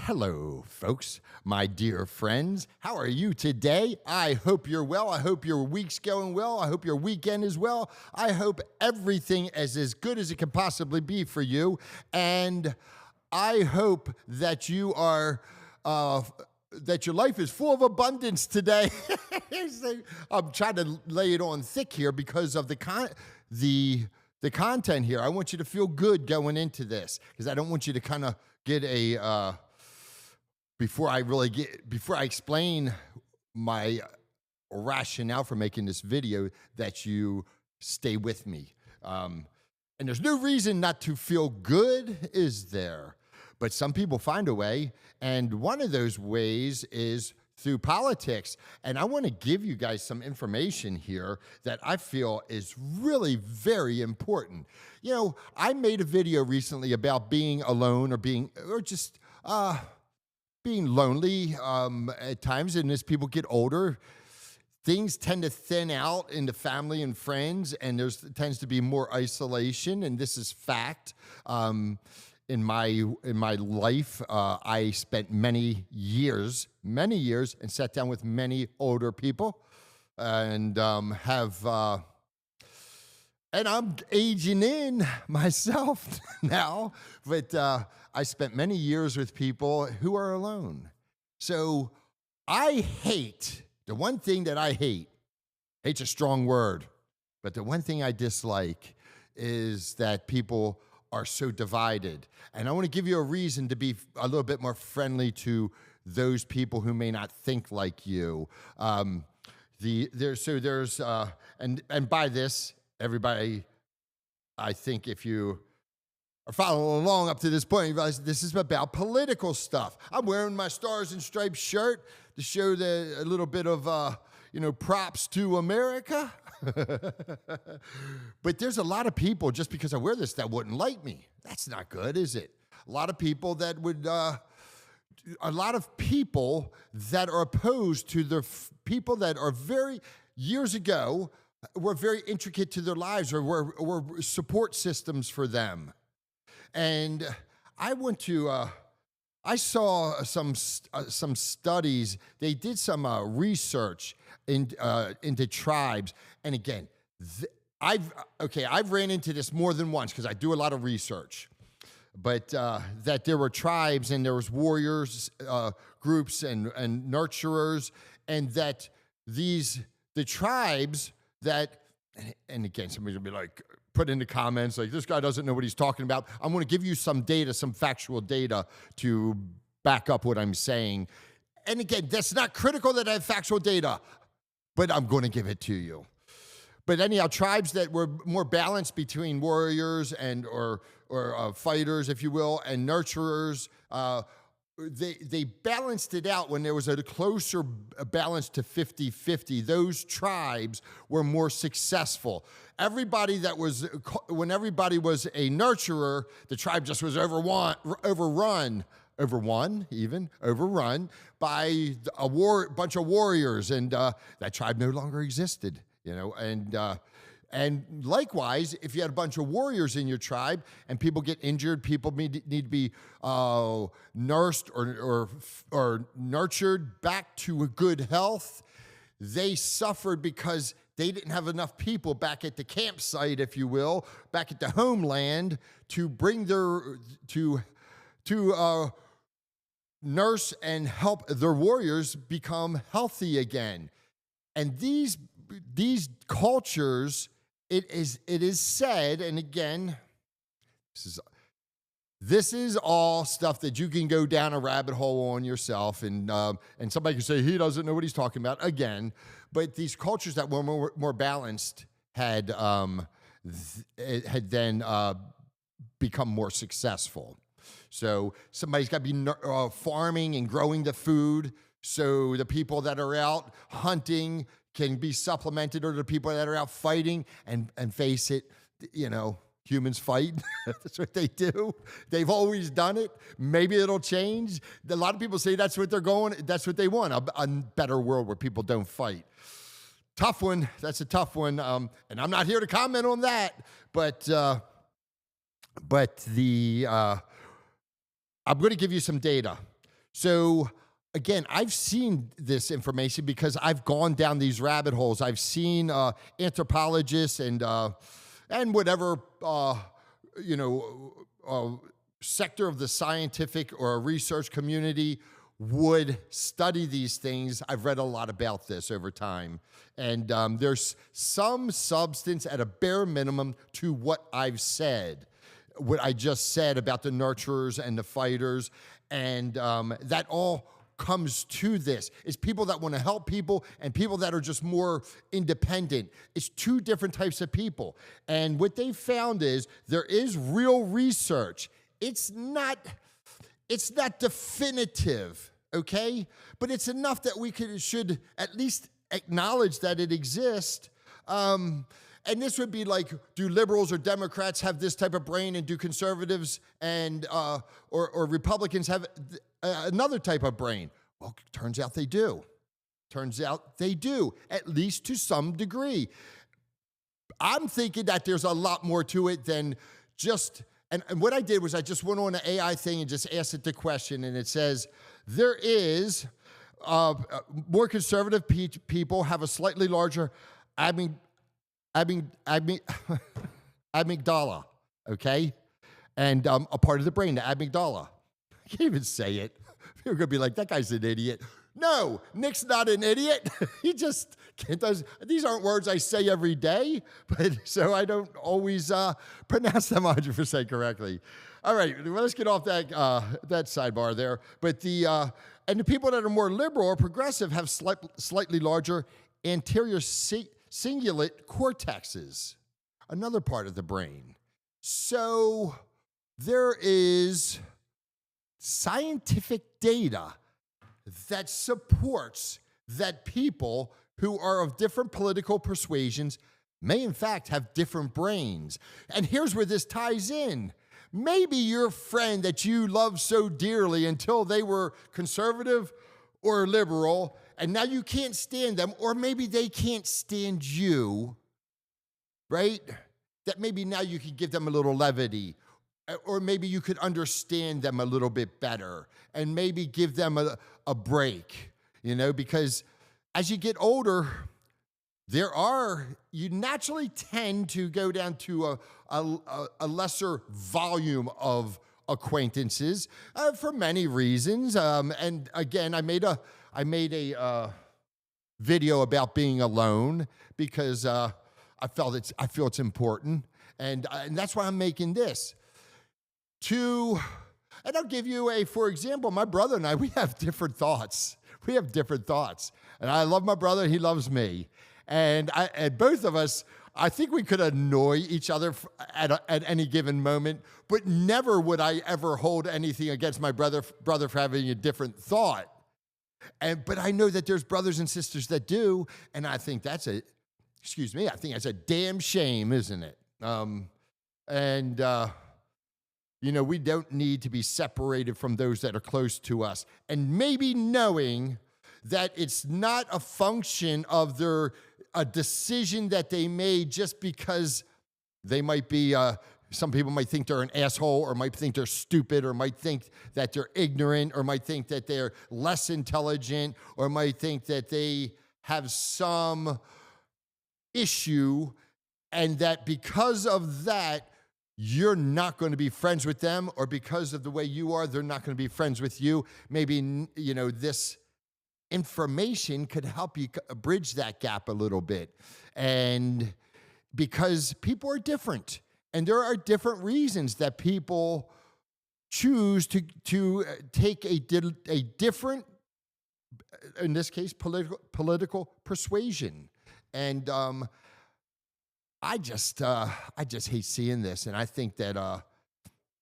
Hello, folks, my dear friends. How are you today? I hope you're well. I hope your week's going well. I hope your weekend is well. I hope everything is as good as it can possibly be for you. And I hope that you are, that your life is full of abundance today. I'm trying to lay it on thick here because of the content here. I want you to feel good going into this because I don't want you to kind of get a before I explain my rationale for making this video, that you stay with me. And there's no reason not to feel good, is there? But some people find a way, and one of those ways is through politics. And I want to give you guys some information here that I feel is really very important. You know, I made a video recently about being alone or being lonely at times, and as people get older, things tend to thin out into family and friends, and there tends to be more isolation, and this is fact. In my life, I spent many years, and sat down with many older people, and and I'm aging in myself now, but I spent many years with people who are alone. So I hate, the one thing that I hate's a strong word, but the one thing I dislike is that people are so divided. And I want to give you a reason to be a little bit more friendly to those people who may not think like you. And by this, everybody, I think if you are following along up to this point, you realize this is about political stuff. I'm wearing my Stars and Stripes shirt to show a little bit of, props to America. But there's a lot of people, just because I wear this, that wouldn't like me. That's not good, is it? A lot of people that would, a lot of people that are opposed to the people that are years ago, were very intricate to their lives, or were support systems for them. And I saw some studies. They did some research into tribes. And again, I've ran into this more than once because I do a lot of research. But that there were tribes and there was warriors groups and nurturers, and that the tribes that, and again, somebody's gonna be like, put in the comments, like, this guy doesn't know what he's talking about. I'm gonna give you some data, some factual data to back up what I'm saying. And again, that's not critical that I have factual data, but I'm gonna give it to you. But anyhow, tribes that were more balanced between warriors and or fighters, if you will, and nurturers, they balanced it out when there was a closer balance to 50-50. Those tribes were more successful. When everybody was a nurturer, the tribe just was overrun by bunch of warriors, and that tribe no longer existed. And likewise, if you had a bunch of warriors in your tribe and people get injured, people need to be nursed or nurtured back to a good health, they suffered because they didn't have enough people back at the campsite, if you will, back at the homeland to bring to nurse and help their warriors become healthy again. And these cultures, it is said, and again, this is all stuff that you can go down a rabbit hole on yourself, and somebody can say he doesn't know what he's talking about again. But these cultures that were more balanced had then become more successful. So somebody's got to be farming and growing the food, so the people that are out hunting can be supplemented, or the people that are out fighting, and face it, humans fight. That's what they do. They've always done it. Maybe it'll change. A lot of people say that's what they want, a better world where people don't fight. Tough one. That's a tough one. And I'm not here to comment on that, but I'm going to give you some data. So again, I've seen this information because I've gone down these rabbit holes. I've seen anthropologists and whatever you know sector of the scientific or research community would study these things. I've read a lot about this over time, and there's some substance at a bare minimum to what I've said, what I just said about the nurturers and the fighters, and that all comes to this. It's people that want to help people and people that are just more independent. It's two different types of people. And what they found is there is real research. It's not definitive, okay? But it's enough that we should at least acknowledge that it exists. And this would be like, do liberals or Democrats have this type of brain, and do conservatives and or Republicans have another type of brain? Well, turns out they do. Turns out they do, at least to some degree. I'm thinking that there's a lot more to it than just, and what I did was I just went on an AI thing and just asked it the question, and it says, there is more conservative people have a slightly larger amygdala, okay? And a part of the brain, the amygdala. I can't even say it. You're going to be like, that guy's an idiot. No, Nick's not an idiot. He just does. These aren't words I say every day, but so I don't always pronounce them 100% correctly. All right, well, let's get off that sidebar there. But and the people that are more liberal or progressive have slightly larger anterior cingulate cortexes, another part of the brain. So there is scientific data that supports that people who are of different political persuasions may in fact have different brains. And here's where this ties in. Maybe your friend that you love so dearly until they were conservative or liberal, and now you can't stand them, or maybe they can't stand you, right? That maybe now you could give them a little levity, or maybe you could understand them a little bit better and maybe give them a break, because as you get older, you naturally tend to go down to a lesser volume of acquaintances for many reasons. And again, I made a video about being alone because I feel it's important, and that's why I'm making this. And I'll give you for example, my brother and I, we have different thoughts. And I love my brother, he loves me. And both of us, I think we could annoy each other at any given moment, but never would I ever hold anything against my brother for having a different thought. But I know that there's brothers and sisters that do, and I think that's a damn shame, isn't it? We don't need to be separated from those that are close to us. And maybe knowing that it's not a function of a decision that they made just because they might be, some people might think they're an asshole, or might think they're stupid, or might think that they're ignorant, or might think that they're less intelligent, or might think that they have some issue, and that because of that, you're not going to be friends with them, or because of the way you are, they're not going to be friends with you. Maybe, this information could help you bridge that gap a little bit. And because people are different, and there are different reasons that people choose to take a different, in this case, political persuasion. And I just hate seeing this, and I think that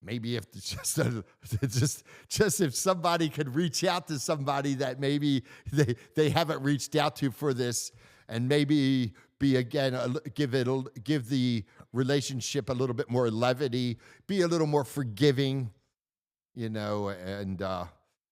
maybe if just if somebody could reach out to somebody that maybe they haven't reached out to for this, and maybe give the relationship a little bit more levity, be a little more forgiving, and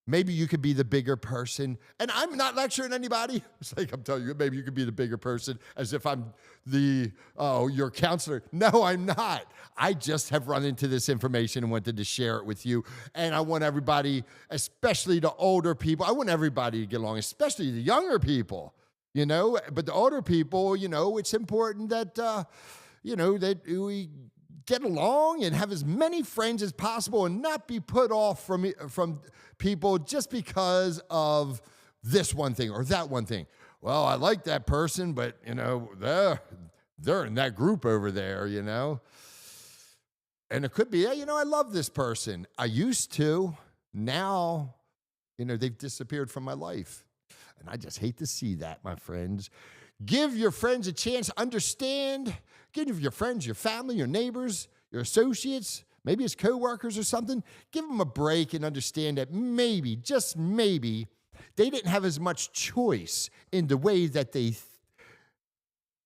Maybe you could be the bigger person. And I'm not lecturing anybody. It's like I'm telling you, maybe you could be the bigger person as if I'm your counselor. No, I'm not. I just have run into this information and wanted to share it with you. And I want everybody, especially the older people, I want everybody to get along, especially the younger people, But the older people, it's important that, that we get along and have as many friends as possible and not be put off from people just because of this one thing or that one thing. Well, I like that person, but they're in that group over there, And it could be, I love this person. I used to. Now, they've disappeared from my life. And I just hate to see that, my friends. Give your friends a chance to understand. Give your friends, your family, your neighbors, your associates, maybe as coworkers or something, give them a break and understand that maybe, just maybe, they didn't have as much choice in the way that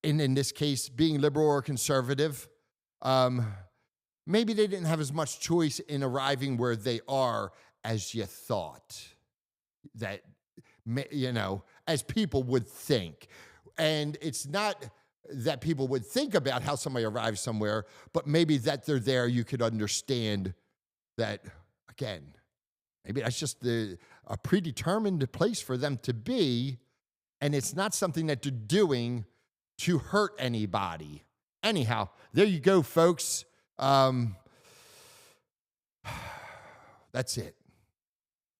in this case, being liberal or conservative, maybe they didn't have as much choice in arriving where they are as you thought, that, as people would think. And it's not that people would think about how somebody arrives somewhere, but maybe that they're there, you could understand that, again, maybe that's just a predetermined place for them to be, and it's not something that they're doing to hurt anybody. Anyhow, there you go, folks. That's it.